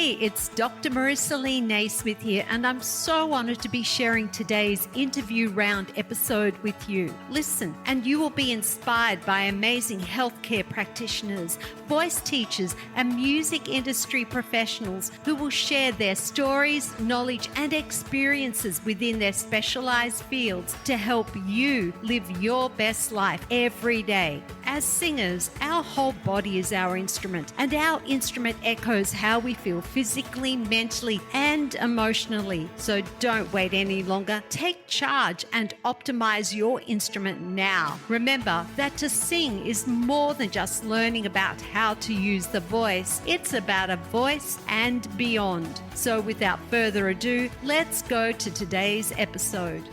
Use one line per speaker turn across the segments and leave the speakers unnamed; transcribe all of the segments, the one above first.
Hey, it's Dr. Marissa Lee Naismith here, and I'm so honored to be sharing today's interview round episode with you. Listen, and you will be inspired by amazing healthcare practitioners, voice teachers, and music industry professionals who will share their stories, knowledge, and experiences within their specialized fields to help you live your best life every day. As singers, our whole body is our instrument, and our instrument echoes how we feel physically, mentally, and emotionally. So don't wait any longer. Take charge and optimize your instrument now. Remember that to sing is more than just learning about how to use the voice. It's about a voice and beyond. So without further ado, let's go to today's episode.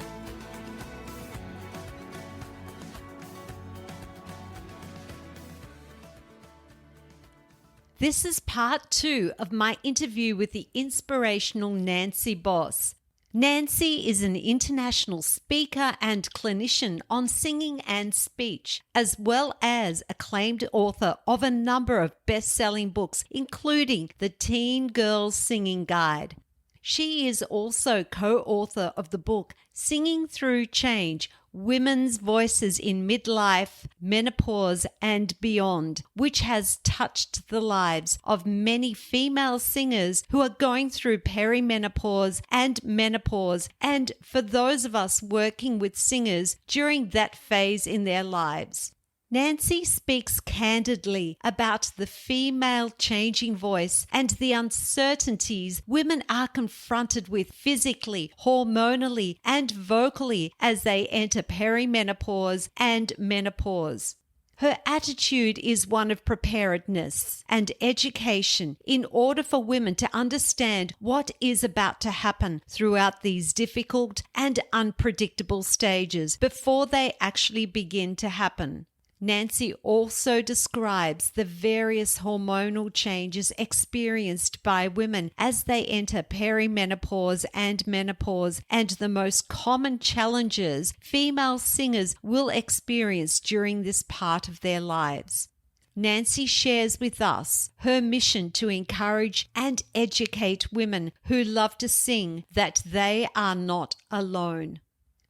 This is part 2 of my interview with the inspirational Nancy Bos. Nancy is an international speaker and clinician on singing and speech, as well as acclaimed author of a number of best-selling books, including The Teen Girls Singing Guide. She is also co-author of the book Singing Through Change, Women's Voices in Midlife, Menopause, and Beyond, which has touched the lives of many female singers who are going through perimenopause and menopause, and for those of us working with singers during that phase in their lives. Nancy speaks candidly about the female changing voice and the uncertainties women are confronted with physically, hormonally, and vocally as they enter perimenopause and menopause. Her attitude is one of preparedness and education in order for women to understand what is about to happen throughout these difficult and unpredictable stages before they actually begin to happen. Nancy also describes the various hormonal changes experienced by women as they enter perimenopause and menopause, and the most common challenges female singers will experience during this part of their lives. Nancy shares with us her mission to encourage and educate women who love to sing that they are not alone.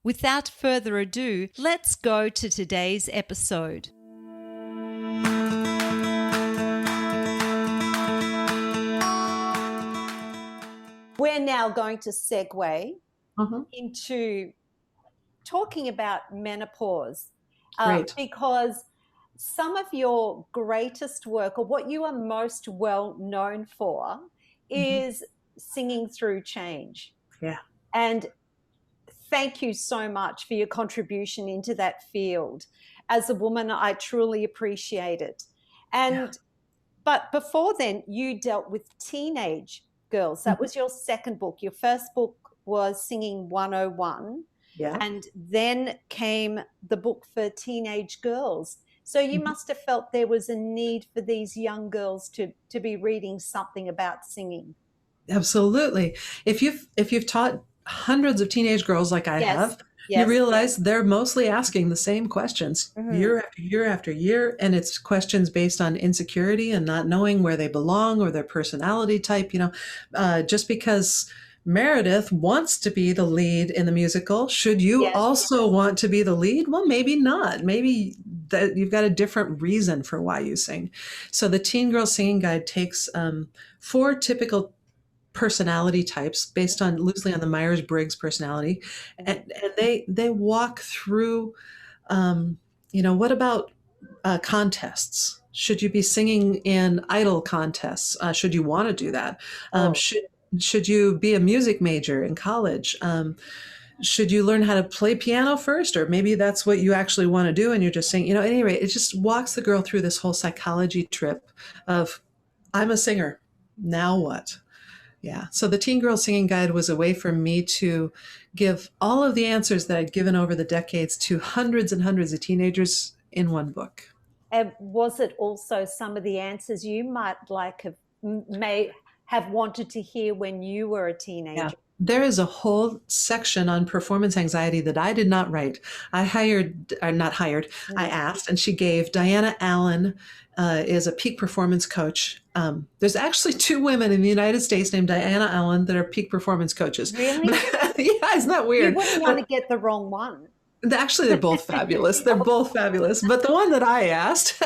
Without further ado, let's go to today's episode. We're now going to segue into talking about menopause because some of your greatest work, or what you are most well known for, is Singing Through Change.
Yeah.
And thank you so much for your contribution into that field. As a woman, I truly appreciate it. But before then, you dealt with teenage girls. That was your second book. Your first book was Singing 101.
Yeah.
And then came the book for teenage girls. So you must have felt there was a need for these young girls to be reading something about singing.
Absolutely. If you've taught hundreds of teenage girls like I have, you realize they're mostly asking the same questions year after year after year. And it's questions based on insecurity and not knowing where they belong or their personality type. Just because Meredith wants to be the lead in the musical, should you also want to be the lead? Well, maybe not. Maybe that you've got a different reason for why you sing. So the Teen Girl Singing Guide takes 4 typical personality types based on loosely on the Myers-Briggs personality. And they walk through, what about contests? Should you be singing in idol contests? Should you want to do that? Should you be a music major in college? Should you learn how to play piano first? Or maybe that's what you actually want to do and you're just saying, at any rate, it just walks the girl through this whole psychology trip of, I'm a singer, now what? Yeah. So the Teen Girl Singing Guide was a way for me to give all of the answers that I'd given over the decades to hundreds and hundreds of teenagers in one book.
And was it also some of the answers you may have wanted to hear when you were a teenager?
There is a whole section on performance anxiety that I did not write. I hired, or not hired, I asked, and she gave. Diana Allen is a peak performance coach. There's actually two women in the United States named Diana Allen that are peak performance coaches.
Really?
Yeah, isn't that weird?
You wouldn't want to get the wrong one.
Actually, they're both fabulous. They're both fabulous. But the one that I asked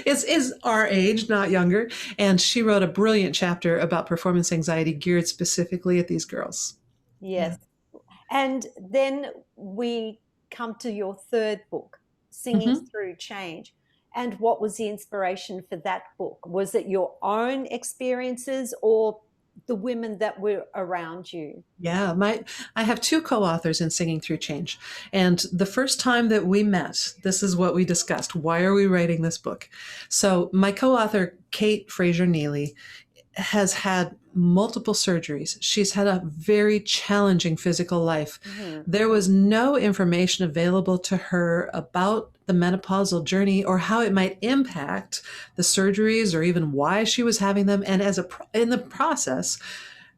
is our age, not younger. And she wrote a brilliant chapter about performance anxiety geared specifically at these girls.
Yes. Yeah. And then we come to your third book, Singing Through Change. And what was the inspiration for that book? Was it your own experiences or the women that were around you?
Yeah, I have two co-authors in Singing Through Change. And the first time that we met, this is what we discussed. Why are we writing this book? So my co-author, Kate Fraser-Neely, has had multiple surgeries. She's had a very challenging physical life. There was no information available to her about the menopausal journey or how it might impact the surgeries or even why she was having them. And in the process,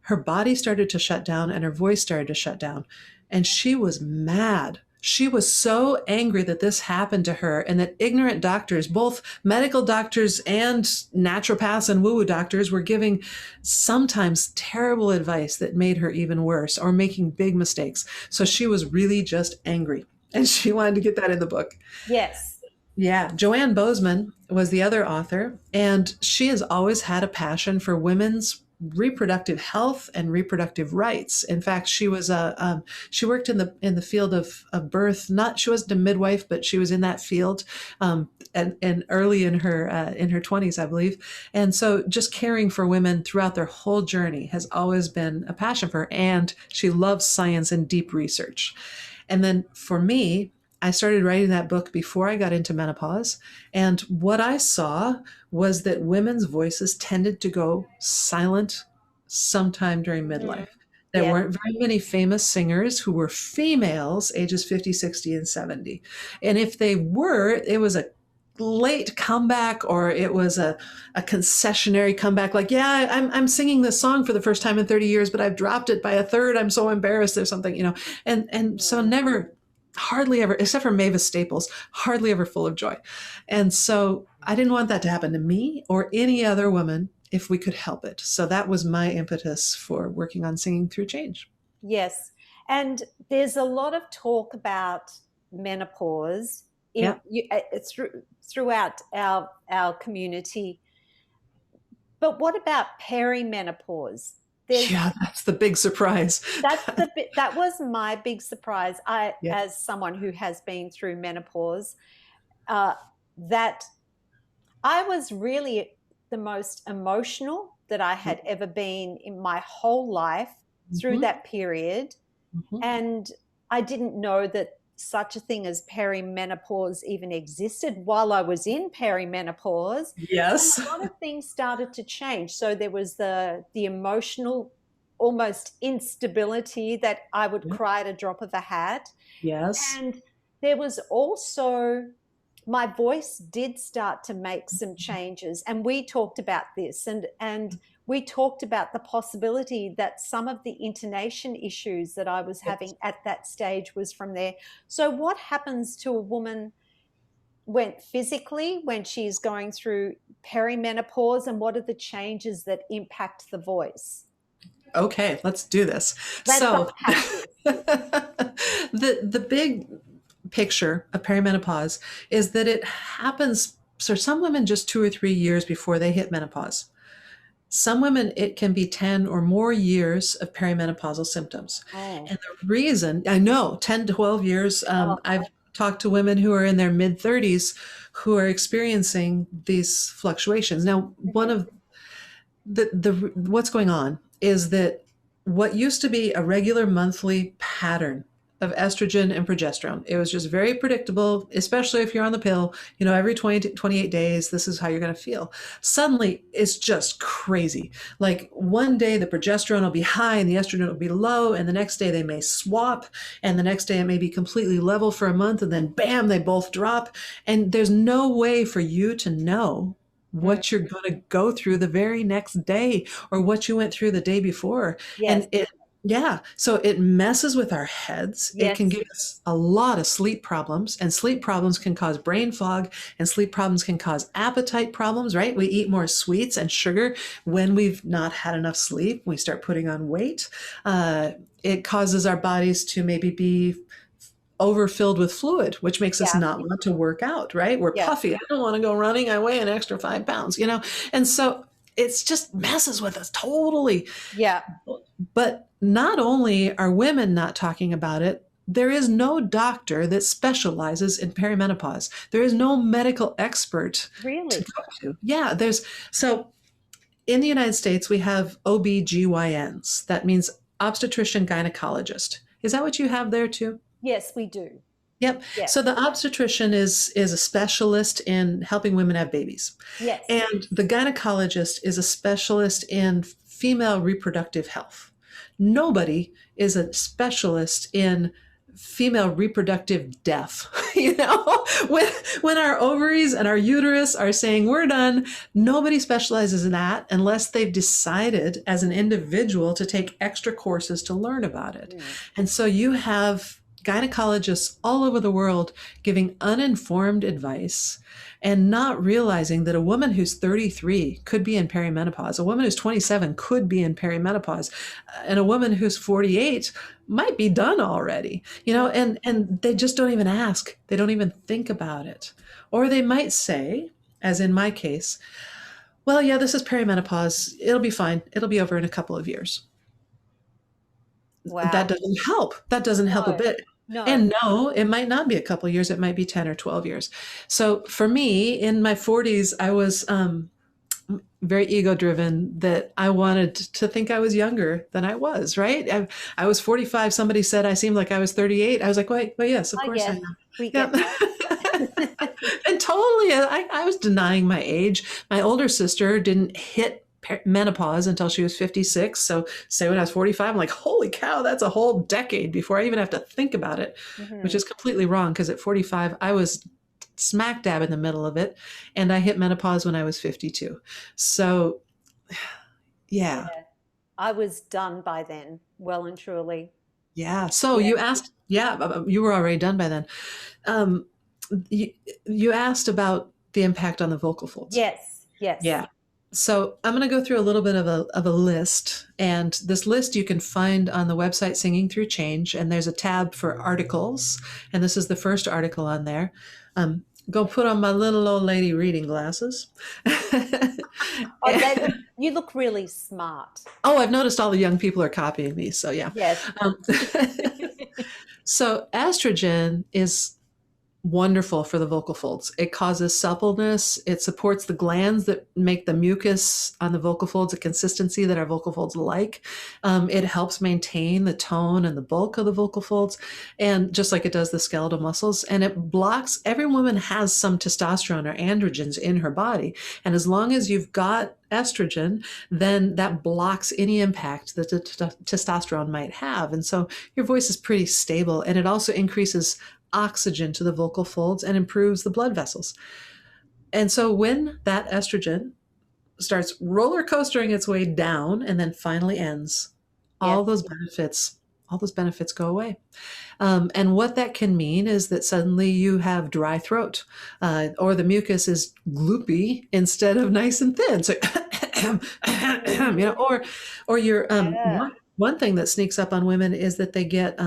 her body started to shut down and her voice started to shut down. And she was mad. She was so angry that this happened to her and that ignorant doctors, both medical doctors and naturopaths and woo-woo doctors, were giving sometimes terrible advice that made her even worse or making big mistakes. So she was really just angry and she wanted to get that in the book.
Yes.
Yeah. Joanne Bozeman was the other author, and she has always had a passion for women's reproductive health and reproductive rights. In fact, she was she worked in the field of birth. She wasn't a midwife, but she was in that field, and early in her 20s, I believe. And so, just caring for women throughout their whole journey has always been a passion for her. And she loves science and deep research. And then for me, I started writing that book before I got into menopause. And what I saw was that women's voices tended to go silent sometime during midlife. There weren't very many famous singers who were females ages 50, 60, and 70. And if they were, it was a late comeback or it was a concessionary comeback. Like, yeah, I'm singing this song for the first time in 30 years, but I've dropped it by a third. I'm so embarrassed or something, and so hardly ever, except for Mavis Staples, hardly ever full of joy. And so I didn't want that to happen to me or any other woman if we could help it. So that was my impetus for working on Singing Through Change.
Yes. And there's a lot of talk about menopause throughout our community. But what about perimenopause?
Yeah, that's the big surprise.
That was my big surprise. As someone who has been through menopause, that I was really the most emotional that I had ever been in my whole life through that period. And I didn't know that such a thing as perimenopause even existed while I was in perimenopause.
Yes.
And a lot of things started to change. So there was the emotional, almost instability that I would cry at a drop of a hat.
Yes.
And there was also, my voice did start to make some changes. And we talked about this and we talked about the possibility that some of the intonation issues that I was having at that stage was from there. So what happens to a woman when she's going through perimenopause, and what are the changes that impact the voice?
Okay, let's do this. The big picture of perimenopause is that it happens for some women just 2 or 3 years before they hit menopause. Some women, it can be 10 or more years of perimenopausal symptoms. And the reason, I know, 10 to 12 years, I've talked to women who are in their mid-30s who are experiencing these fluctuations. Now, one of what's going on is that what used to be a regular monthly pattern of estrogen and progesterone, it was just very predictable, especially if you're on the pill, every 20 to 28 days, this is how you're going to feel. Suddenly, it's just crazy. Like one day the progesterone will be high and the estrogen will be low, and the next day they may swap, and the next day it may be completely level for a month, and then bam, they both drop. And there's no way for you to know what you're going to go through the very next day or what you went through the day before.
Yes.
And Yeah. So it messes with our heads. It can
Yes.
give us a lot of sleep problems, and sleep problems can cause brain fog, and sleep problems can cause appetite problems, right? We eat more sweets and sugar when we've not had enough sleep. We start putting on weight. It causes our bodies to maybe be overfilled with fluid, which makes us
Yeah.
not want to work out, right? We're
Yeah.
puffy. I don't want to go running. I weigh an extra 5 pounds, And so it's just messes with us totally.
Yeah.
But not only are women not talking about it, there is no doctor that specializes in perimenopause. There is no medical expert to
Really?
talk to. Yeah, so in the United States, we have OBGYNs. That means obstetrician gynecologist. Is that what you have there too?
Yes, we do.
Yep.
Yes.
So the obstetrician is a specialist in helping women have babies.
Yes.
And the gynecologist is a specialist in female reproductive health. Nobody is a specialist in female reproductive death. when our ovaries and our uterus are saying we're done, nobody specializes in that unless they've decided as an individual to take extra courses to learn about it. And so you have gynecologists all over the world giving uninformed advice and not realizing that a woman who's 33 could be in perimenopause, a woman who's 27 could be in perimenopause, and a woman who's 48 might be done already, and they just don't even ask. They don't even think about it. Or they might say, as in my case, well, yeah, this is perimenopause. It'll be fine. It'll be over in a couple of years.
Wow.
That doesn't help. That doesn't help a bit.
No.
And no, it might not be a couple of years. It might be 10 or 12 years. So for me, in my 40s, I was very ego driven, that I wanted to think I was younger than I was, right? I was 45. Somebody said I seemed like I was 38. I was like, wait, well, yes, of course I am.
We get that.
And totally, I was denying my age. My older sister didn't hit menopause until she was 56. So say when I was 45, I'm like, holy cow, that's a whole decade before I even have to think about it, which is completely wrong, because at 45, I was smack dab in the middle of it. And I hit menopause when I was 52. So yeah.
I was done by then, well and truly.
Yeah. So you asked, you were already done by then. You asked about the impact on the vocal folds.
Yes. Yes.
Yeah. So I'm going to go through a little bit of a list, and this list you can find on the website Singing Through Change, and there's a tab for articles, and this is the first article on there. Go put on my little old lady reading glasses.
You look really smart.
Oh, I've noticed all the young people are copying me, so yeah.
Yes.
So estrogen is wonderful for the vocal folds. It causes suppleness. It supports the glands that make the mucus on the vocal folds a consistency that our vocal folds like. It helps maintain the tone and the bulk of the vocal folds, and just like it does the skeletal muscles. And it blocks, every woman has some testosterone or androgens in her body. And as long as you've got estrogen, then that blocks any impact that the testosterone might have. And so your voice is pretty stable, and it also increases oxygen to the vocal folds and improves the blood vessels. And so when that estrogen starts roller coastering its way down and then finally ends, all those benefits go away. And what that can mean is that suddenly you have dry throat, or the mucus is gloopy instead of nice and thin. So, or you're, one thing that sneaks up on women is that they get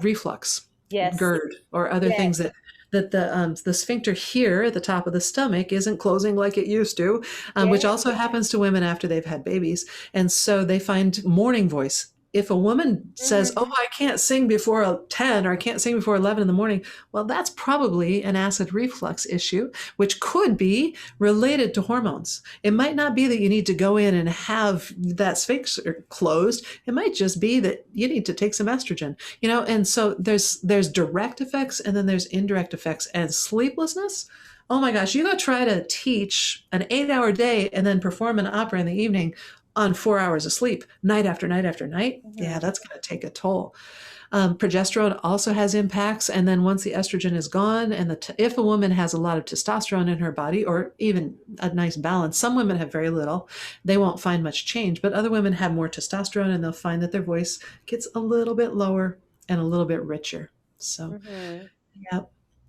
reflux, GERD, or other things that the sphincter here at the top of the stomach isn't closing like it used to, which also happens to women after they've had babies. And so they find morning voice. If a woman says, oh, I can't sing before 10 or I can't sing before 11 in the morning, well, that's probably an acid reflux issue, which could be related to hormones. It might not be that you need to go in and have that sphincter closed. It might just be that you need to take some estrogen, and so there's direct effects, and then there's indirect effects. And sleeplessness, oh my gosh, you go try to teach an 8-hour day and then perform an opera in the evening on 4 hours of sleep, night after night after night. Yeah, that's going to take a toll. Progesterone also has impacts. And then once the estrogen is gone, and if a woman has a lot of testosterone in her body, or even a nice balance, some women have very little, they won't find much change. But other women have more testosterone, and they'll find that their voice gets a little bit lower and a little bit richer. So, yeah,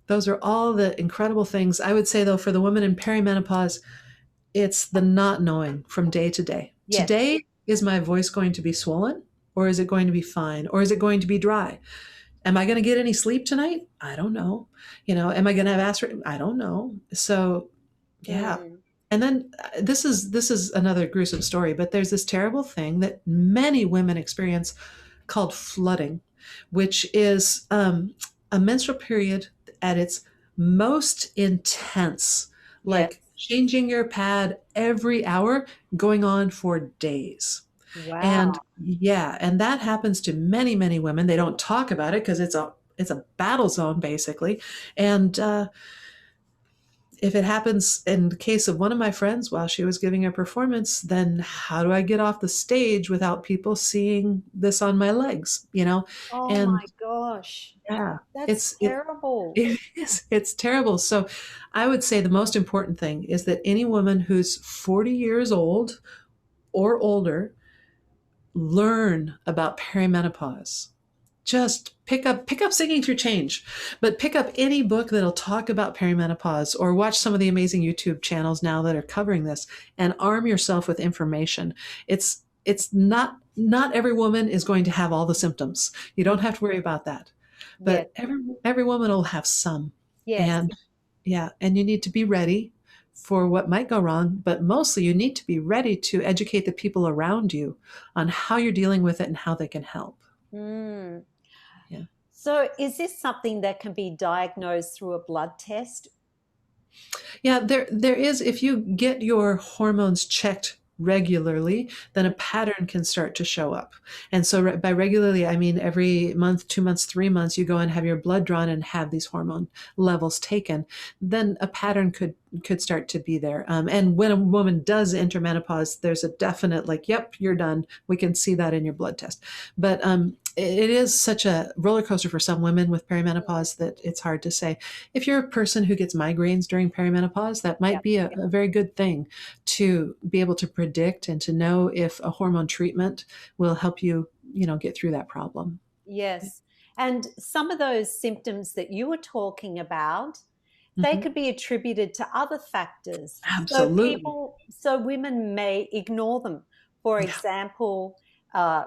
those are all the incredible things. I would say, though, for the woman in perimenopause, it's the not knowing from day to day.
Yes.
Today, is my voice going to be swollen, or is it going to be fine, or is it going to be dry? Am I going to get any sleep tonight? I don't know. Am I going to have acid? I don't know. So, yeah. And then this is another gruesome story, but there's this terrible thing that many women experience called flooding, which is a menstrual period at its most intense, like changing your pad every hour, going on for days.
Wow.
And that happens to many, many women. They don't talk about it because it's a battle zone, basically. And if it happens in the case of one of my friends while she was giving a performance, then how do I get off the stage without people seeing this on my legs?
Oh
and
my gosh.
yeah,
That's terrible.
It's terrible. So I would say the most important thing is that any woman who's 40 years old or older, learn about perimenopause. Just pick up Singing Through Change, but pick up any book that'll talk about perimenopause, or watch some of the amazing YouTube channels now that are covering this, and arm yourself with information. It's not every woman is going to have all the symptoms. You don't have to worry about that. But every woman will have some.
Yes.
And you need to be ready for what might go wrong, but mostly you need to be ready to educate the people around you on how you're dealing with it and how they can help. Yeah.
So is this something that can be diagnosed through a blood test?
Yeah, there is. If you get your hormones checked regularly, then a pattern can start to show up. And so by regularly, I mean every month, 2 months, 3 months, you go and have your blood drawn and have these hormone levels taken. Then a pattern could start to be there. And when a woman does enter menopause, there's a definite yep, you're done. We can see that in your blood test. But it is such a roller coaster for some women with perimenopause that it's hard to say. If you're a person who gets migraines during perimenopause, that might be a very good thing to be able to predict and to know if a hormone treatment will help you, get through that problem.
Yes. And some of those symptoms that you were talking about, they could be attributed to other factors.
Absolutely.
So women may ignore them. For example,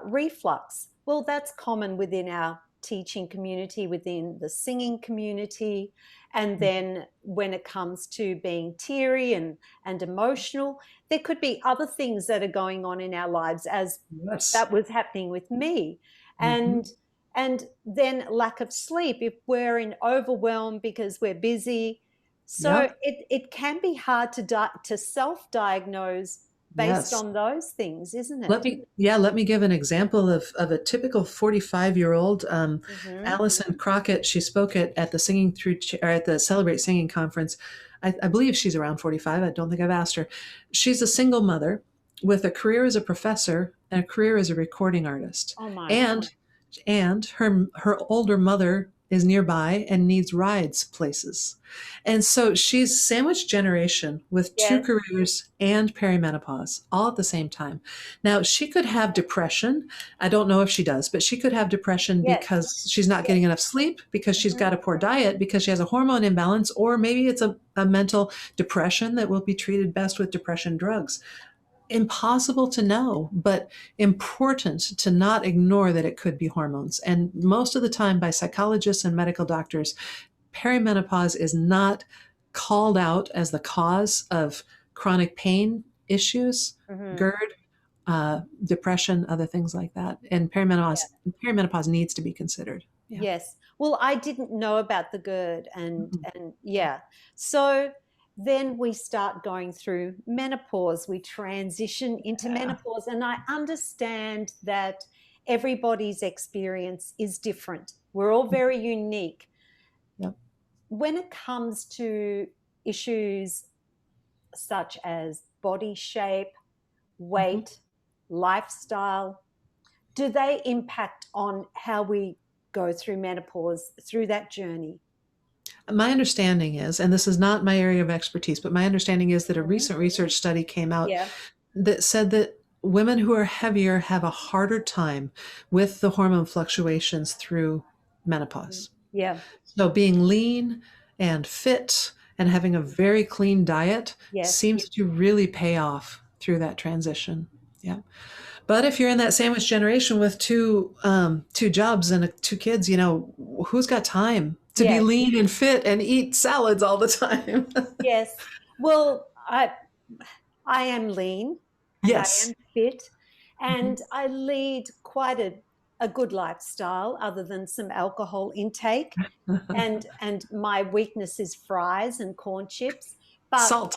reflux. Well, that's common within our teaching community, within the singing community. And then when it comes to being teary and emotional, there could be other things that are going on in our lives, as that was happening with me. And then lack of sleep, if we're in overwhelm because we're busy. So it can be hard to self-diagnose based on those things, isn't it?
Let me give an example of a typical 45-year-old. Alison Crockett, she spoke at the at the Celebrate Singing conference. I believe she's around 45. I don't think I've asked her. She's a single mother with a career as a professor and a career as a recording artist.
Oh my.
And her older mother is nearby and needs rides places. And so she's sandwich generation with two careers and perimenopause all at the same time. Now, she could have depression. I don't know if she does, but she could have depression because she's not getting enough sleep, because she's got a poor diet, because she has a hormone imbalance, or maybe it's a mental depression that will be treated best with depression drugs. Impossible to know, but important to not ignore that it could be hormones. And most of the time by psychologists and medical doctors, perimenopause is not called out as the cause of chronic pain issues, GERD, depression, other things like that. And perimenopause needs to be considered.
Yes. Well, I didn't know about the GERD and So then we start going through menopause. We transition into menopause. And I understand that everybody's experience is different. We're all very unique. When it comes to issues such as body shape, weight, lifestyle, do they impact on how we go through menopause, through that journey?
My understanding is, and this is not my area of expertise, but my understanding is that a recent research study came out that said that women who are heavier have a harder time with the hormone fluctuations through menopause.
Yeah.
So being lean and fit and having a very clean diet seems to really pay off through that transition. Yeah. But if you're in that sandwich generation with two jobs and two kids, who's got time to be lean and fit and eat salads all the time?
Yes. Well, I am lean and I am fit, and I lead quite a good lifestyle other than some alcohol intake. And my weakness is fries and corn chips. But
salt.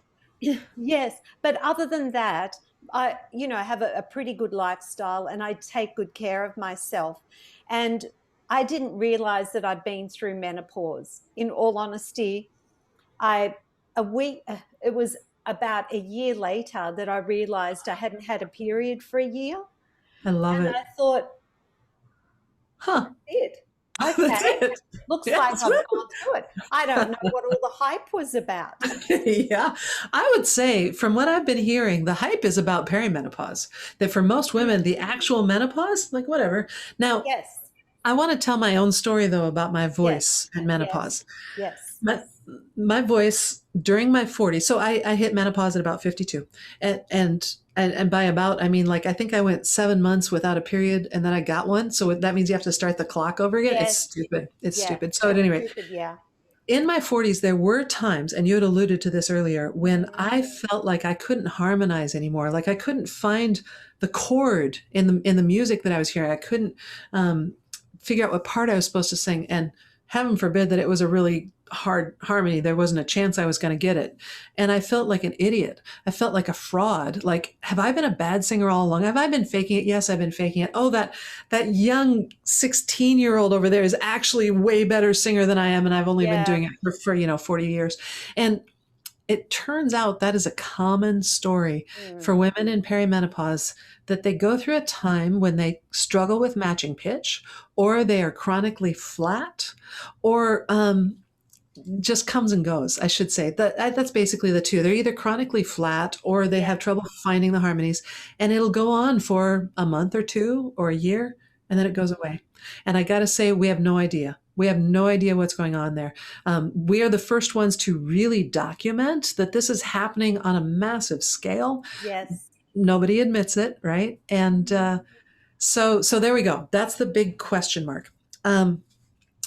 Yes, but other than that, I have a pretty good lifestyle, and I take good care of myself. And I didn't realize that I'd been through menopause. In all honesty, it was about a year later that I realized I hadn't had a period for a year.
I love it.
I thought,
huh,
it.
Okay.
That's it. Looks like I've gone through it. I don't know what all the hype was about.
Yeah, I would say from what I've been hearing, the hype is about perimenopause. That for most women, the actual menopause, like whatever. Now, I want to tell my own story though about my voice and menopause.
Yes.
My voice during my 40s. So I hit menopause at about 52, and by about, I mean, like, I think I went 7 months without a period and then I got one. So that means you have to start the clock over again. It's stupid. It's stupid. So at any rate, in my 40s, there were times, and you had alluded to this earlier, when I felt like I couldn't harmonize anymore. Like I couldn't find the chord in the music that I was hearing. I couldn't figure out what part I was supposed to sing. And heaven forbid that it was a really hard harmony. There wasn't a chance I was going to get it. And I felt like an idiot. I felt like a fraud. Like, have I been a bad singer all along? Have I been faking it? Yes, I've been faking it. Oh, that young 16-year-old over there is actually way better singer than I am. And I've only been doing it for 40 years. And it turns out that is a common story for women in perimenopause, that they go through a time when they struggle with matching pitch, or they are chronically flat, or just comes and goes, I should say. That's basically the two. They're either chronically flat or they have trouble finding the harmonies, and it'll go on for a month or two or a year, and then it goes away. And I got to say, we have no idea. We have no idea what's going on there. We are the first ones to really document that this is happening on a massive scale.
Yes.
Nobody admits it, right? And so there we go. That's the big question mark.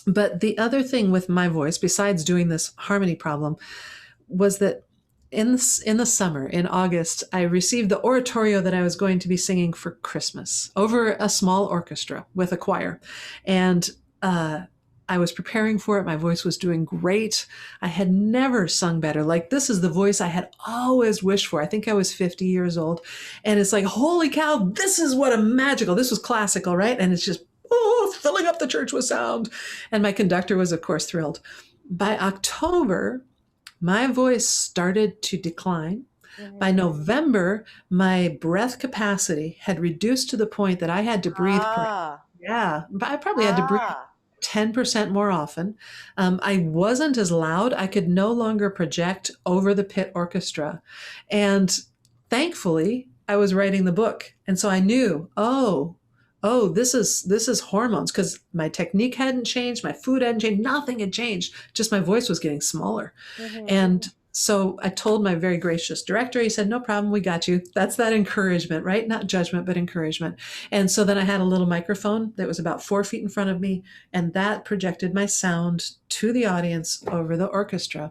But the other thing with my voice, besides doing this harmony problem, was that in the summer, in August, I received the oratorio that I was going to be singing for Christmas over a small orchestra with a choir. And I was preparing for it. My voice was doing great. I had never sung better. Like, this is the voice I had always wished for. I think I was 50 years old. And it's like, holy cow, this is what this was classical, right? And it's just, filling up the church with sound. And my conductor was, of course, thrilled. By October, my voice started to decline. By November, my breath capacity had reduced to the point that I had to breathe. I probably had to breathe 10% more often. I wasn't as loud. I could no longer project over the pit orchestra. And thankfully, I was writing the book. And so I knew, this is hormones, because my technique hadn't changed, my food hadn't changed, nothing had changed. Just my voice was getting smaller. And so I told my very gracious director, he said, no problem, we got you. That's that encouragement, right? Not judgment, but encouragement. And so then I had a little microphone that was about 4 feet in front of me, and that projected my sound to the audience over the orchestra.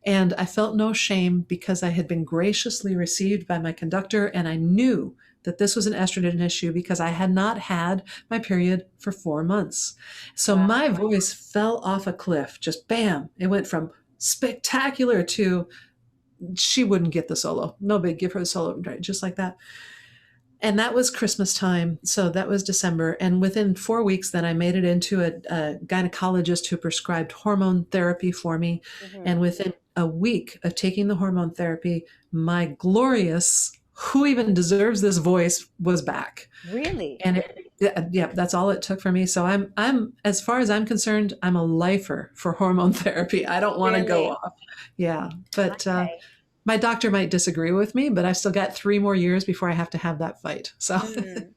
And I felt no shame because I had been graciously received by my conductor, and I knew that this was an estrogen issue because I had not had my period for 4 months. So my voice fell off a cliff, just bam. It went from spectacular to she wouldn't get the solo. Nobody give her the solo, right? Just like that. And that was Christmas time. So that was December. And within 4 weeks, then I made it into a gynecologist who prescribed hormone therapy for me. And within a week of taking the hormone therapy, my glorious, who even deserves this voice, was back.
Really?
And Yeah, that's all it took for me. So I'm as far as I'm concerned, I'm a lifer for hormone therapy. I don't want to go
Really?
off. Yeah, but
Okay.
my doctor might disagree with me, but I've still got 3 more years before I have to have that fight. So
Mm.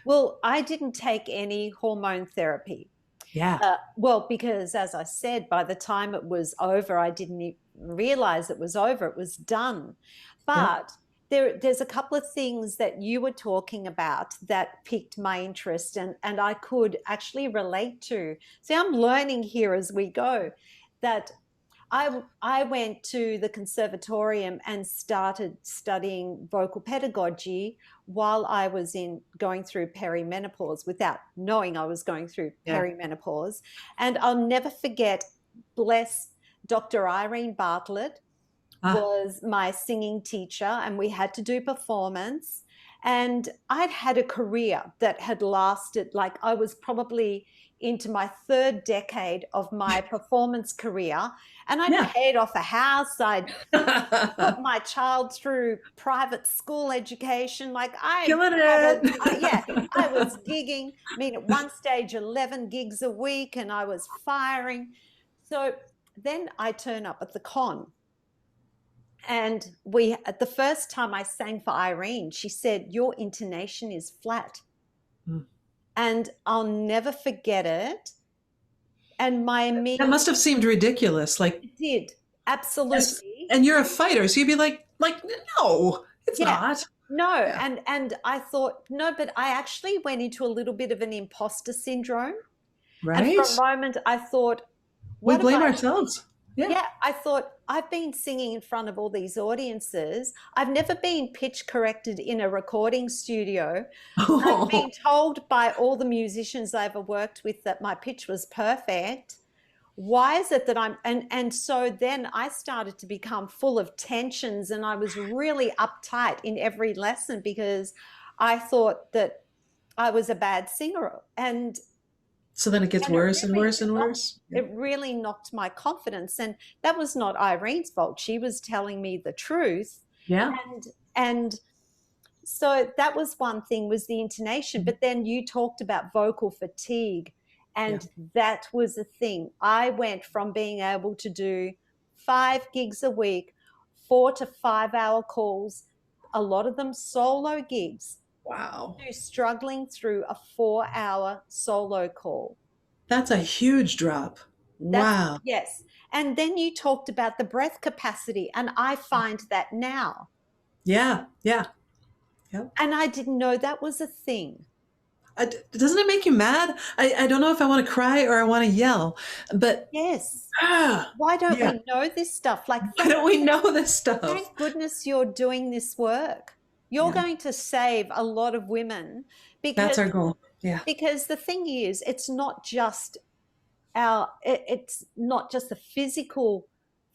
Well, I didn't take any hormone therapy.
yeah,
Well, because as I said, by the time it was over, I didn't realize it was over. It was done.
yep.
But there's a couple of things that you were talking about that piqued my interest and I could actually relate to. See, I'm learning here as we go that I went to the conservatorium and started studying vocal pedagogy while I was in going through perimenopause without knowing I was going through
Yeah.
perimenopause. And I'll never forget, bless Dr. Irene Bartlett
Ah,
was my singing teacher, and we had to do performance. And I'd had a career that had lasted, like I was probably into my third decade of my performance career. And I'd
yeah.
paid off a house. I'd put my child through private school education. Like I
Killing
had
it.
yeah, I was gigging. I mean, at one stage, 11 gigs a week, and I was firing. So then I turn up at the con, and we, the first time I sang for Irene, she said, "Your intonation is flat."
Mm.
And I'll never forget it. And my
That
immediate
must have seemed ridiculous. Like,
did
yes,
absolutely.
and you're a fighter, so you'd be like, no, it's
Yeah.
not.
No,
Yeah.
and I thought, no, but I actually went into a little bit of an imposter syndrome. And for a
Right?
moment I thought,
We
what have
blame
I
ourselves. Yeah.
yeah, I thought I've been singing in front of all these audiences. I've never been pitch corrected in a recording studio. I've been told by all the musicians I ever worked with that my pitch was perfect. Why is it that and so then I started to become full of tensions, and I was really uptight in every lesson because I thought that I was a bad singer.
So then it gets
And it
worse and
really
worse and
knocked,
worse. Yeah.
it really knocked my confidence. And that was not Irene's fault. She was telling me the truth.
Yeah.
And so that was one thing, was the intonation. But then you talked about vocal fatigue,
Yeah.
and that was a thing. I went from being able to do 5 gigs a week, 4 to 5 hour calls, a lot of them solo gigs,
Wow.
to struggling through a 4 hour solo call.
That's a huge drop.
That's
Wow.
yes. And then you talked about the breath capacity, and I find that now.
Yeah. Yeah. Yep.
And I didn't know that was a thing.
Doesn't it make you mad? I don't know if I want to cry or I want to yell, but
Yes.
ah,
Why don't
yeah.
we know this stuff? Like,
Why don't we know this stuff?
thank goodness you're doing this work. You're
Yeah.
going to save a lot of women
That's
because
our goal. Yeah.
the thing is, it's not just it's not just the physical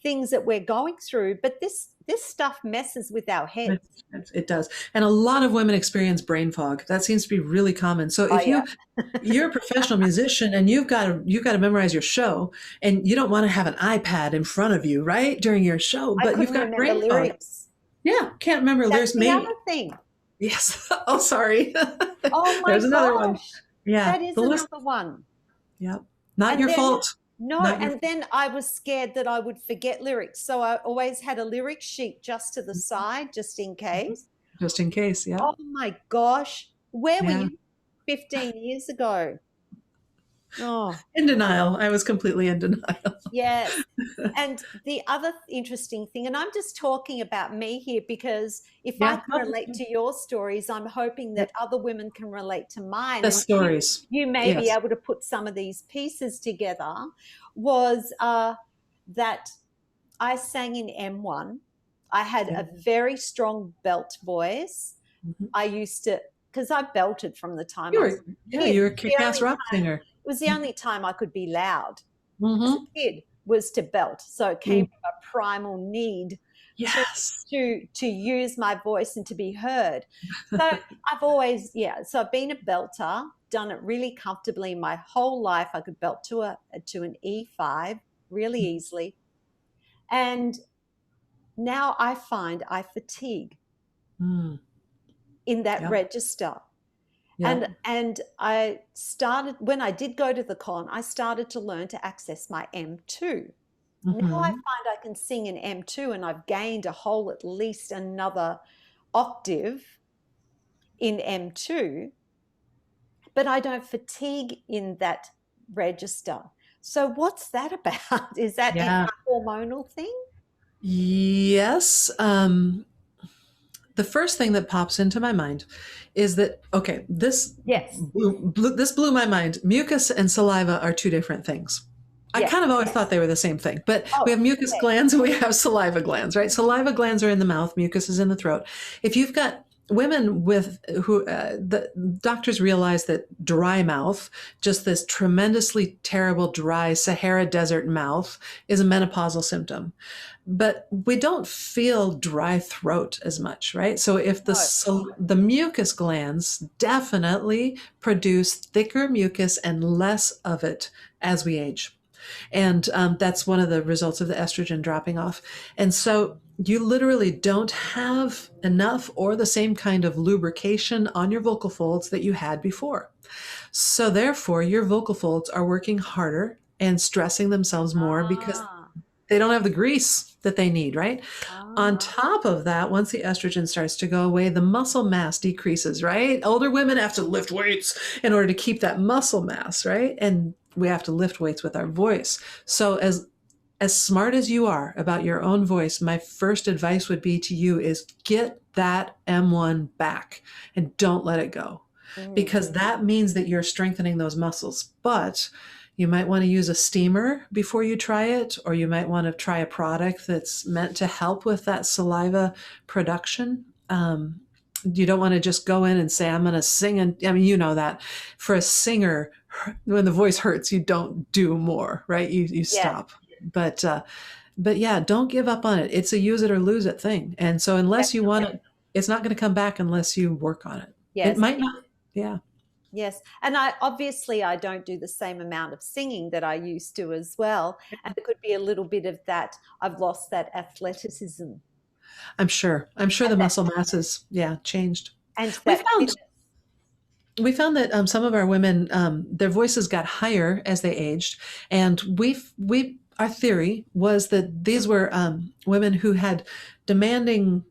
things that we're going through, but this stuff messes with our heads.
It does. And a lot of women experience brain fog. That seems to be really common. So
Oh
if
yeah.
you're a professional musician and you've got to memorize your show, and you don't want to have an iPad in front of you, right, during your show,
I
but you've
couldn't
got
remember
brain fog.
lyrics.
Yeah, can't remember.
That's
There's
the
maybe
other thing.
yes. Oh, sorry.
Oh my
There's another one.
gosh.
Yeah,
That is
the list.
another one.
Yep. Not
And
your
then
fault.
no,
Not your
and then I was scared that I would forget lyrics. So I always had a lyric sheet just to the side, just in case.
just in case. Yeah.
Oh my gosh. Where were
Yeah.
you 15 years ago? Oh,
In denial. I was completely in denial.
yes. And the other interesting thing, and I'm just talking about me here because if I
Yeah.
can relate to your stories, I'm hoping that other women can relate to mine.
The
And
stories.
you may be
Yes.
able to put some of these pieces together. Was that I sang in M1. I had
Yeah.
a very strong belt voice.
Mhm.
I used to, because I belted from the time
You
I was
were,
a
yeah,
kid.
you're a
The
kick-ass
only
rock
time,
singer.
it was the only time I could be loud as a
Mm-hmm.
kid, was to belt. So it came from a primal need to
Yes.
to use my voice and to be heard. So I've always, yeah, so I've been a belter, done it really comfortably my whole life. I could belt to an E5 really easily. And now I find I fatigue
Mm.
in that
Yep.
register.
Yeah.
And I started, when I did go to the con, I started to learn to access my M2. Now I
Hmm.
find I can sing in M2, and I've gained a whole, at least another octave in M2, but I don't fatigue in that register. So what's that about? Is that a
Yeah.
hormonal thing?
Yes. The first thing that pops into my mind is that, okay,
Yes.
this blew my mind. Mucus and saliva are two different things. I
Yes.
kind of always thought they were the same thing, but we have
Oh,
mucus
okay.
glands and we have saliva glands, right? Saliva glands are in the mouth, mucus is in the throat. If you've got women with who the doctors realize that dry mouth, just this tremendously terrible dry Sahara desert mouth, is a menopausal symptom, but we don't feel dry throat as much, right? So if
No.
the mucus glands definitely produce thicker mucus and less of it as we age. And that's one of the results of the estrogen dropping off. And so you literally don't have enough or the same kind of lubrication on your vocal folds that you had before. So therefore, your vocal folds are working harder and stressing themselves more because
Ah,
they don't have the grease that they need, right? On
ah,
top of that, once the estrogen starts to go away, the muscle mass decreases, right? Older women have to lift weights in order to keep that muscle mass, right? And we have to lift weights with our voice. So as smart as you are about your own voice, my first advice would be to you is get that M1 back and don't let it go,
mm,
because that means that you're strengthening those muscles. But you might want to use a steamer before you try it, or you might want to try a product that's meant to help with that saliva production. You don't want to just go in and say, I'm going to sing. And I mean, you know that for a singer, when the voice hurts, you don't do more, right? You
yes,
stop. But, uh, but yeah, don't give up on it. It's a use it or lose it thing. And so unless you want
definitely.
it, it's not going to come back unless you work on it. It
Yes,
might not. Yeah.
yes. And I obviously I don't do the same amount of singing that I used to as well. And it could be a little bit of that. I've lost that athleticism
I'm sure. I'm sure
and
the
that
muscle masses, yeah, changed. We
that
found
fitness.
we found that some of our women, their voices got higher as they aged, and we our theory was that these were women who had demanding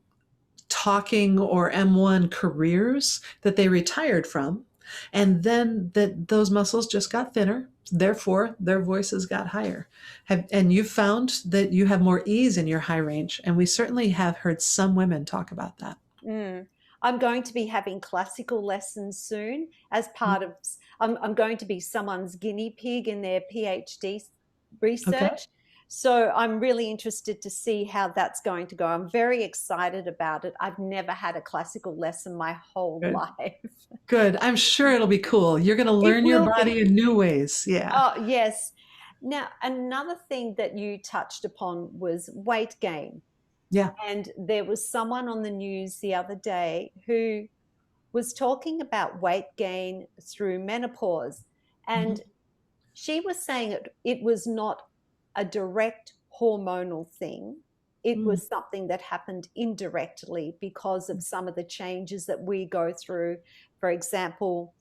talking or M1 careers that they retired from, and then that those muscles just got thinner. Therefore, their voices got higher. And you found that you have more ease in your high range, and we certainly have heard some women talk about that.
Mm. I'm going to be having classical lessons soon as part of, I'm going to be someone's guinea pig in their PhD
Okay.
research. So I'm really interested to see how that's going to go. I'm very excited about it. I've never had a classical lesson my whole
Good.
life.
Good. I'm sure it'll be cool. You're going to
It
learn your
will be.
body in new ways. Yeah.
Oh, yes. Now, another thing that you touched upon was weight gain.
Yeah.
And there was someone on the news the other day who was talking about weight gain through menopause.
Mhm.
And she was saying it was not a direct hormonal thing. It
Mm.
was something that happened indirectly because of some of the changes that we go through. For example,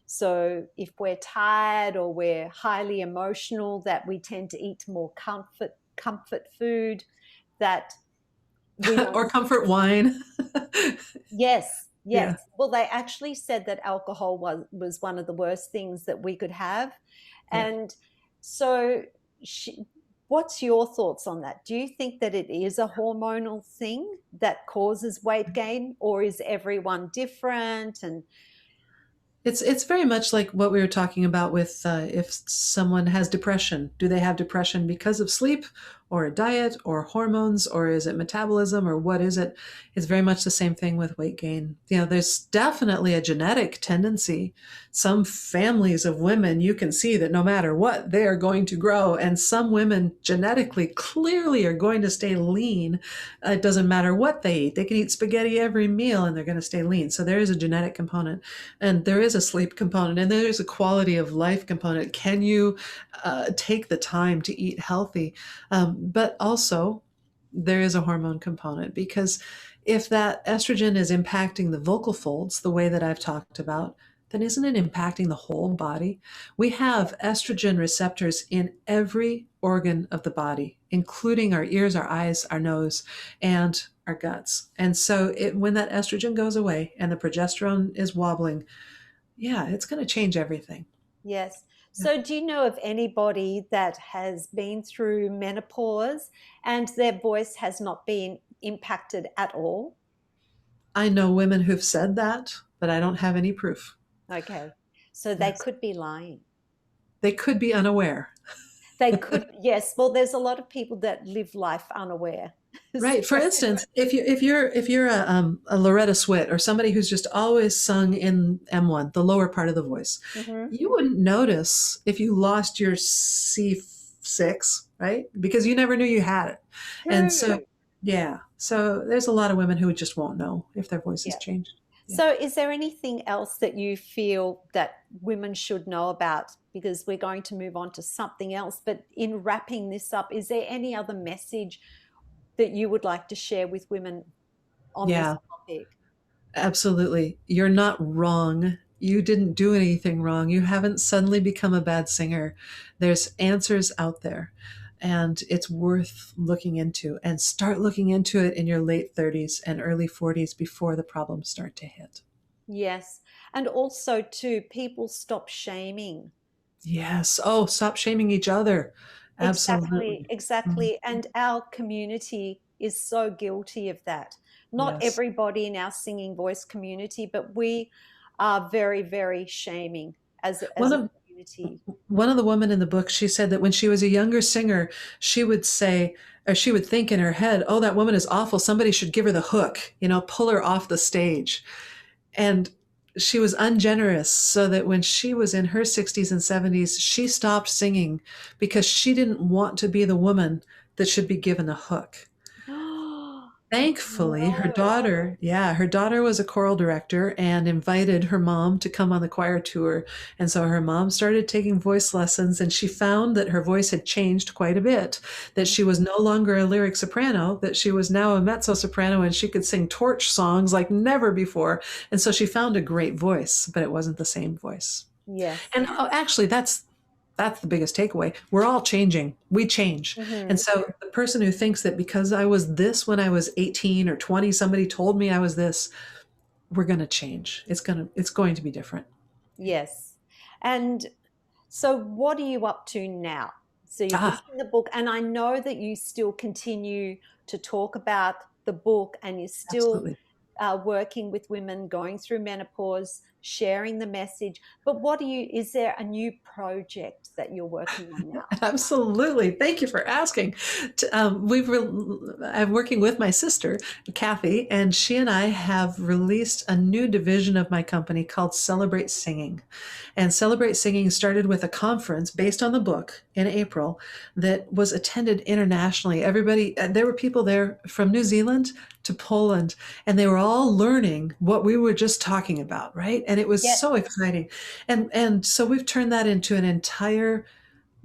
so if we're tired or we're highly emotional, that we tend to eat more comfort food, that we don't.
Or comfort wine.
Yes, yes.
Yeah.
Well, they actually said that alcohol was one of the worst things that we could have.
Yeah.
And so, what's your thoughts on that? Do you think that it is a hormonal thing that causes weight gain, or is everyone different? And
It's very much like what we were talking about with if someone has depression. Do they have depression because of sleep or a diet or hormones, or is it metabolism, or what is it? It's very much the same thing with weight gain. You know, there's definitely a genetic tendency. Some families of women, you can see that no matter what, they are going to grow. And some women genetically clearly are going to stay lean. It doesn't matter what they eat. They can eat spaghetti every meal and they're going to stay lean. So there is a genetic component. And there is a sleep component, and there is a quality of life component. Can you take the time to eat healthy? But also, there is a hormone component, because if that estrogen is impacting the vocal folds the way that I've talked about, then isn't it impacting the whole body? We have estrogen receptors in every organ of the body, including our ears, our eyes, our nose, and our guts. And so when that estrogen goes away and the progesterone is wobbling, yeah, it's going to change everything.
Yes. So, do you know of anybody that has been through menopause and their voice has not been impacted at all?
I know women who've said that, but I don't have any proof.
Okay. So they
Yes.
could be lying.
They could be unaware.
They could, yes. Well, there's a lot of people that live life unaware.
Right. For
So,
instance, if you're a Loretta Swit or somebody who's just always sung in M1, the lower part of the voice,
mhm.
you wouldn't notice if you lost your C6, right? Because you never knew you had it. And so,
True.
yeah. So there's a lot of women who just won't know if their voice has
Yeah.
changed. Yeah.
So, is there anything else that you feel that women should know about? Because we're going to move on to something else. But in wrapping this up, is there any other message that you would like to share with women on this
Yeah.
topic?
Absolutely. You're not wrong. You didn't do anything wrong. You haven't suddenly become a bad singer. There's answers out there, and it's worth looking into. And start looking into it in your late 30s and early 40s before the problems start to hit.
Yes. And also, too, people stop shaming.
Yes. Oh, stop shaming each other.
Exactly,
Absolutely. Mhm.
exactly. And our community is so guilty of that. Not
Yes.
everybody in our singing voice community, but we are very, very shaming as
One
a
of
community.
one of the women in the book, she said that when she was a younger singer, she would say, or she would think in her head, oh, that woman is awful. Somebody should give her the hook, pull her off the stage. And she was ungenerous, so that when she was in her 60s and 70s, she stopped singing because she didn't want to be the woman that should be given a hook. Thankfully,
No.
her daughter was a choral director and invited her mom to come on the choir tour. And so her mom started taking voice lessons, and she found that her voice had changed quite a bit, that she was no longer a lyric soprano, that she was now a mezzo soprano, and she could sing torch songs like never before. And so she found a great voice, but it wasn't the same voice.
Yes.
And actually, that's the biggest takeaway. We're all changing. We change. And
Hmm.
so the person who thinks that because I was this when I was 18 or 20, somebody told me I was this, we're going to change. It's going to be different.
Yes. And so, what are you up to now? So, you've
Ah,
written the book, and I know that you still continue to talk about the book, and you're still
absolutely.
working with women going through menopause, sharing the message. But is there a new project that you're working on now?
Absolutely. Thank you for asking. I'm working with my sister, Kathy, and she and I have released a new division of my company called Celebrate Singing. And Celebrate Singing started with a conference based on the book in April that was attended internationally. There were people there from New Zealand to Poland, and they were all learning what we were just talking about, right? And it was
Yes.
so exciting. And so we've turned that into an entire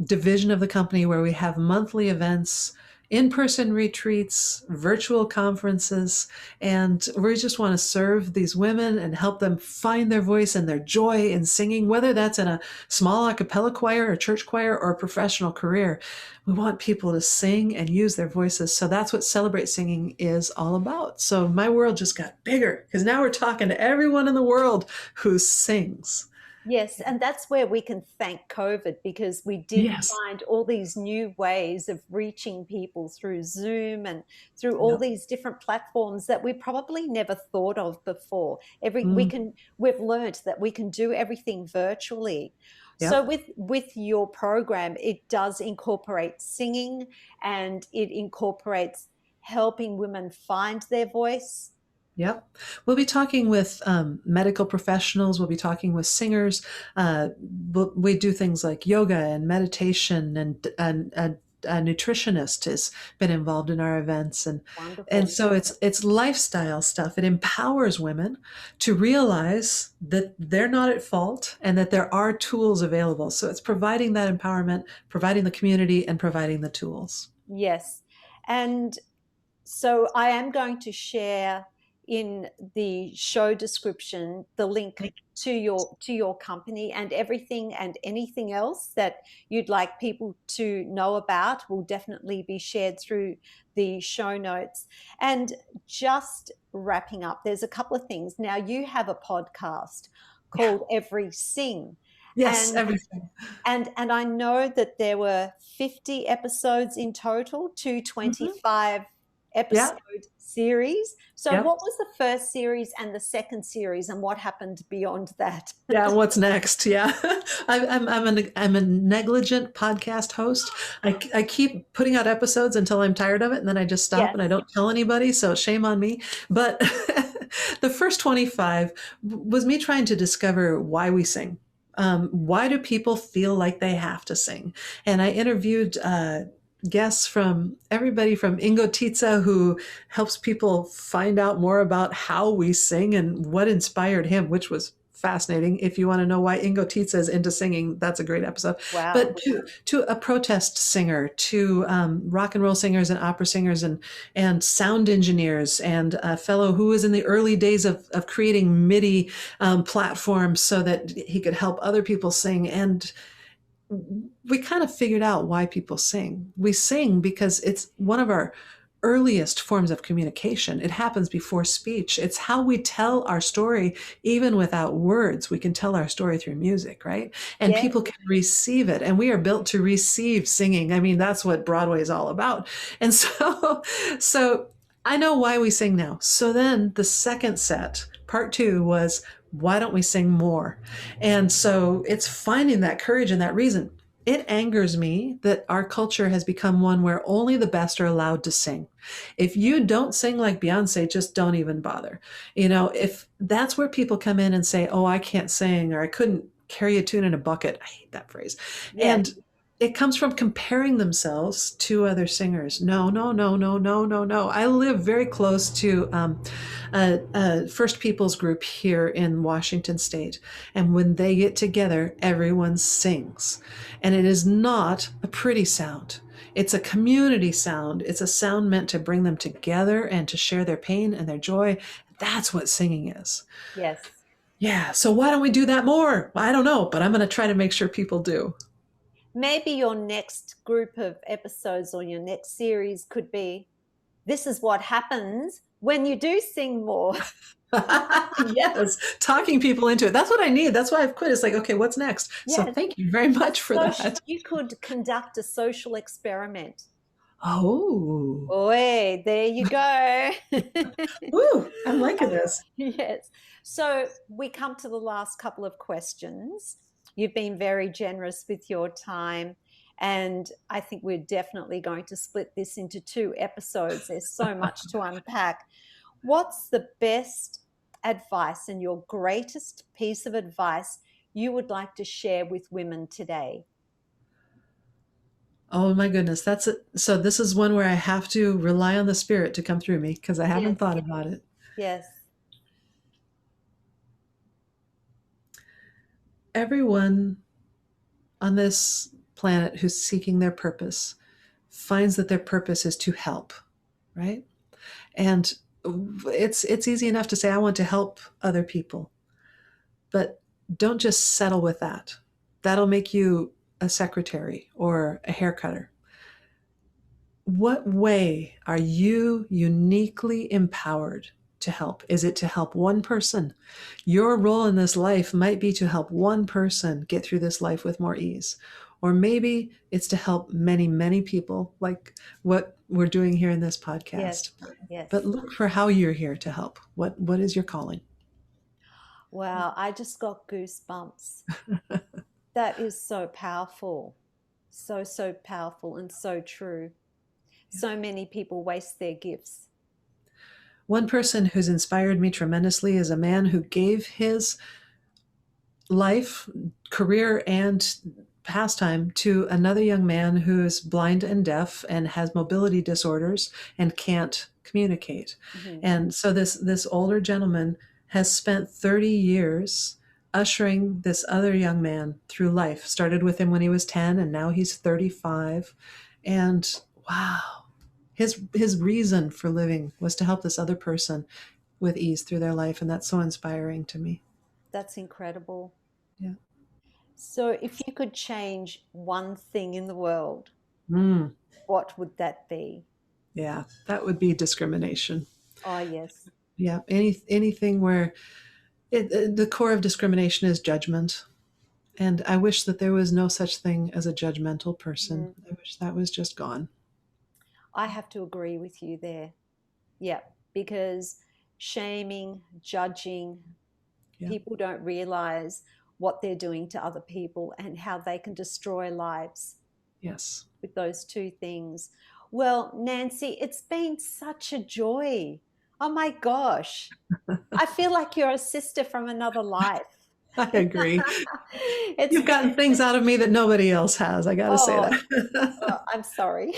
division of the company where we have monthly events, in-person retreats, virtual conferences, and we just want to serve these women and help them find their voice and their joy in singing, whether that's in a small a cappella choir or church choir or a professional career. We want people to sing and use their voices. So that's what Celebrate Singing is all about. So my world just got bigger because now we're talking to everyone in the world who sings.
Yes, and that's where we can thank COVID, because we did
Yes.
find all these new ways of reaching people through Zoom and through all
Yep.
these different platforms that we probably never thought of before.
Mm,
We've learned that we can do everything virtually. So
yep.
with your program, it does incorporate singing, and it incorporates helping women find their voice.
Yep. We'll be talking with medical professionals. We'll be talking with singers. We do things like yoga and meditation, and a nutritionist has been involved in our events, and
Wonderful.
so it's lifestyle stuff. It empowers women to realize that they're not at fault and that there are tools available. So it's providing that empowerment, providing the community, and providing the tools.
Yes. And so I am going to share in the show description the link to your company, and everything and anything else that you'd like people to know about will definitely be shared through the show notes. And just wrapping up, there's a couple of things. Now, you have a podcast called Every Sing.
Yes, everything.
And I know that there were 50 episodes in total, 225 episode series. So what was the first series and the second series, and what happened beyond that?
Yeah, what's next? Yeah, I'm a negligent podcast host. I keep putting out episodes until I'm tired of it, and then I just stop and I don't tell anybody. So shame on me. But the first 25 was me trying to discover why we sing. Why do people feel like they have to sing? And I interviewed guests from everybody from Ingo Titza, who helps people find out more about how we sing and what inspired him, which was fascinating. If you want to know why Ingo Titza is into singing, that's a great episode.
Wow.
But to a protest singer, to rock and roll singers and opera singers and sound engineers, and a fellow who was in the early days of creating MIDI platforms so that he could help other people sing. And we kind of figured out why people sing. We sing because it's one of our earliest forms of communication. It happens before speech. It's how we tell our story, even without words. We can tell our story through music, right? And people can receive it. And we are built to receive singing. I mean, that's what Broadway is all about. And so I know why we sing now. So then the second set, part 2, was why don't we sing more? And so it's finding that courage and that reason. It angers me that our culture has become one where only the best are allowed to sing. If you don't sing like Beyonce, just don't even bother. You know, if that's where people come in and say, oh, I can't sing, or I couldn't carry a tune in a bucket. I hate that phrase. Yeah. And it comes from comparing themselves to other singers. No. I live very close to a First Peoples group here in Washington State. And when they get together, everyone sings. And it is not a pretty sound. It's a community sound. It's a sound meant to bring them together and to share their pain and their joy. That's what singing is.
Yes.
Yeah. So why don't we do that more? I don't know, but I'm going to try to make sure people do.
Maybe your next group of episodes or your next series could be, this is what happens when you do sing more.
Yes, talking people into it. That's what I need. That's why I've quit. It's like, okay, what's next? Yes. So thank you very much for that.
You could conduct a social experiment.
Oh.
Oy, there you go.
Ooh, I'm liking this.
Yes. So we come to the last couple of questions. You've been very generous with your time, and I think we're definitely going to split this into 2 episodes. There's so much to unpack. What's the best advice and your greatest piece of advice you would like to share with women today?
Oh my goodness, that's it. So this is one where I have to rely on the Spirit to come through me, because I haven't thought about it.
Yes.
Everyone on this planet who's seeking their purpose finds that their purpose is to help, right? And it's easy enough to say, I want to help other people, but don't just settle with that. That'll make you a secretary or a hair cutter. What way are you uniquely empowered to help? Is it to help one person? Your role in this life might be to help one person get through this life with more ease. Or maybe it's to help many, many people, like what we're doing here in this podcast.
Yes.
But look for how you're here to help. What is your calling?
Wow, I just got goosebumps. That is so powerful. So powerful and so true. So many people waste their gifts.
One person who's inspired me tremendously is a man who gave his life, career, and pastime to another young man who's blind and deaf and has mobility disorders and can't communicate. Mm-hmm. And so this older gentleman has spent 30 years ushering this other young man through life. Started with him when he was 10, and now he's 35. And wow, his reason for living was to help this other person with ease through their life. And that's so inspiring to me.
That's incredible.
Yeah.
So if you could change one thing in the world, what would that be?
Yeah, that would be discrimination.
Oh, yes.
Yeah, anything where the core of discrimination is judgment. And I wish that there was no such thing as a judgmental person. I wish that was just gone.
I have to agree with you there. Yeah, because shaming, judging, people don't realize what they're doing to other people and how they can destroy lives.
Yes.
With those two things. Well, Nancy, it's been such a joy. Oh my gosh. I feel like you're a sister from another life.
I agree. You've gotten things out of me that nobody else has. I got to say that.
I'm sorry.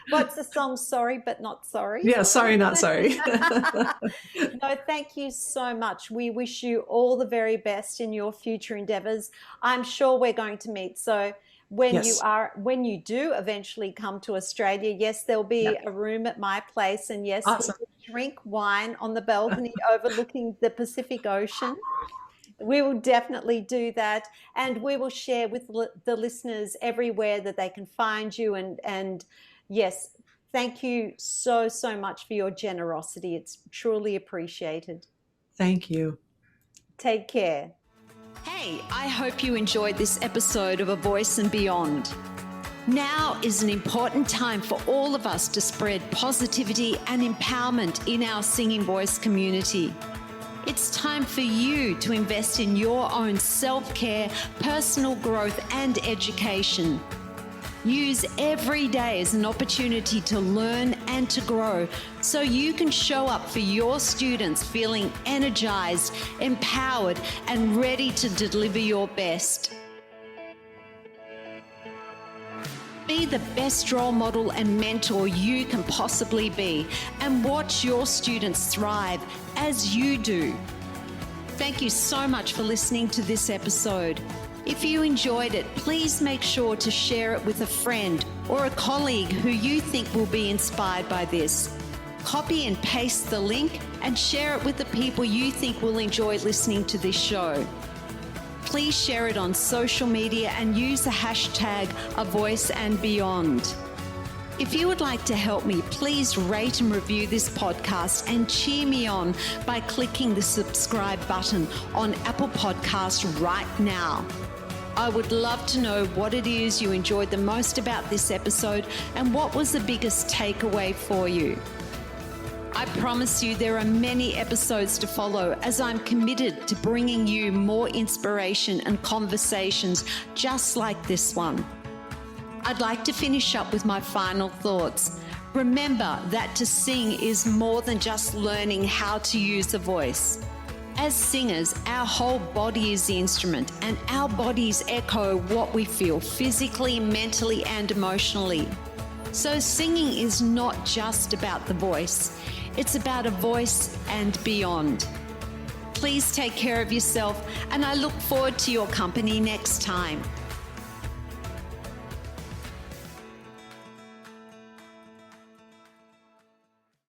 What's the song? Sorry, but not sorry.
Yeah, sorry, not sorry.
No, thank you so much. We wish you all the very best in your future endeavors. I'm sure we're going to meet. So when you do eventually come to Australia, yes, there'll be a room at my place, and yes,
awesome.
we will drink wine on the balcony overlooking the Pacific Ocean. We will definitely do that, and we will share with the listeners everywhere that they can find you. And yes, thank you so much for your generosity. It's truly appreciated.
Thank you.
Take care. Hey, I hope you enjoyed this episode of A Voice and Beyond. Now is an important time for all of us to spread positivity and empowerment in our singing voice community. It's time for you to invest in your own self-care, personal growth, and education. Use every day as an opportunity to learn and to grow so you can show up for your students feeling energized, empowered, and ready to deliver your best. Be the best role model and mentor you can possibly be, and watch your students thrive as you do. Thank you so much for listening to this episode. If you enjoyed it, please make sure to share it with a friend or a colleague who you think will be inspired by this. Copy and paste the link and share it with the people you think will enjoy listening to this show. Please share it on social media and use the hashtag #AVoiceAndBeyond. If you would like to help me, please rate and review this podcast and cheer me on by clicking the subscribe button on Apple Podcasts right now. I would love to know what it is you enjoyed the most about this episode and what was the biggest takeaway for you. I promise you there are many episodes to follow, as I'm committed to bringing you more inspiration and conversations just like this one. I'd like to finish up with my final thoughts. Remember that to sing is more than just learning how to use a voice. As singers, our whole body is the instrument, and our bodies echo what we feel physically, mentally, and emotionally. So singing is not just about the voice. It's about a voice and beyond. Please take care of yourself, and I look forward to your company next time.